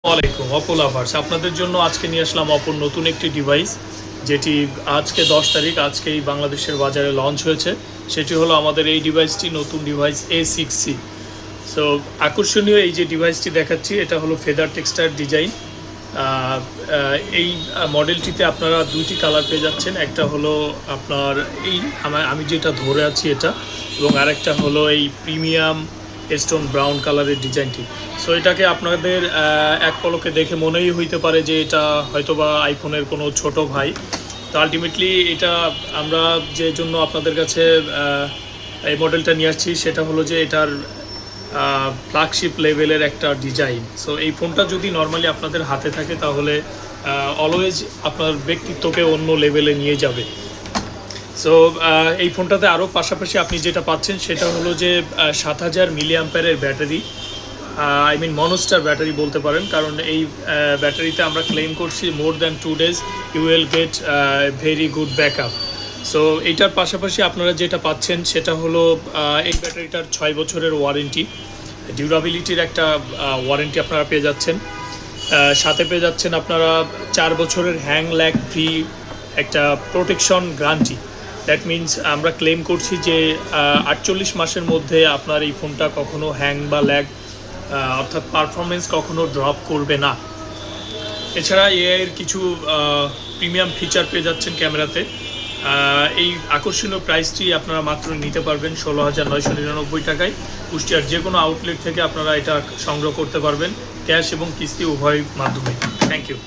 ওয়ালাইকুম Oppo lovers, আপনাদের জন্য আজকে নিয়ে আসলাম অপোর নতুন একটি ডিভাইস, যেটি আজকে 10 তারিখ আজকেই বাংলাদেশের বাজারে লঞ্চ হয়েছে। সেটি হলো আমাদের এই ডিভাইসটি, নতুন ডিভাইস A6C। সো আকর্ষণীয় এই যে ডিভাইসটি দেখাচ্ছি, এটা হলো ফেদার টেক্সচার ডিজাইন। এই মডেলটিতে আপনারা দুইটি কালার পেয়ে যাচ্ছেন। একটা হলো আপনার এই আমি যেটা ধরে আছি এটা, এবং আরেকটা হলো এই প্রিমিয়াম স্টোন ব্রাউন কালারের ডিজাইনটি। সো এটাকে আপনাদের এক পলকে দেখে মনেই হইতে পারে যে এটা হয়তোবা আইফোনের কোনো ছোট ভাই। তো আলটিমেটলি এটা আমরা যে জন্য আপনাদের কাছে এই মডেলটা নিয়ে আসছি, সেটা হলো যে এটার ফ্ল্যাগশিপ লেভেলের একটা ডিজাইন। সো এই ফোনটা যদি নর্মালি আপনাদের হাতে থাকে, তাহলে অলওয়েজ আপনার ব্যক্তিত্বকে অন্য লেভেলে নিয়ে যাবে। সো এই ফোনটাতে আরও পাশাপাশি আপনি যেটা পাচ্ছেন সেটা হলো যে 7000 মিলি অ্যাম্পিয়ারের battery, I mean monster battery বলতে পারেন, কারণ এই ব্যাটারিতে আমরা ক্লেম করছি more than 2 days you will get very good backup. So এইটার পাশাপাশি আপনারা যেটা পাচ্ছেন সেটা হলো এই ব্যাটারিটার 6 বছরের ওয়ারেন্টি, ডিউরাবিলিটির একটা ওয়ারেন্টি আপনারা পেয়ে যাচ্ছেন। সাথে পেয়ে যাচ্ছেন আপনারা 4 বছরের হ্যাং ল্যাগ ফ্রি একটা প্রোটেকশন গ্যারান্টি। দ্যাট মিনস আমরা ক্লেম করছি যে 48 মাসের মধ্যে আপনার এই ফোনটা কখনো হ্যাং বা ল্যাগ অর্থাৎ পারফরমেন্স কখনো ড্রপ করবে না। এছাড়া এআইয়ের কিছু প্রিমিয়াম ফিচার পেয়ে যাচ্ছেন ক্যামেরাতে। এই আকর্ষণীয় প্রাইসটি আপনারা মাত্র নিতে পারবেন 16,999 টাকায়। কুষ্টিয়ার যে কোনো আউটলেট থেকে আপনারা এটা সংগ্রহ করতে পারবেন, ক্যাশ এবং কিস্তি উভয় মাধ্যমে। Thank you.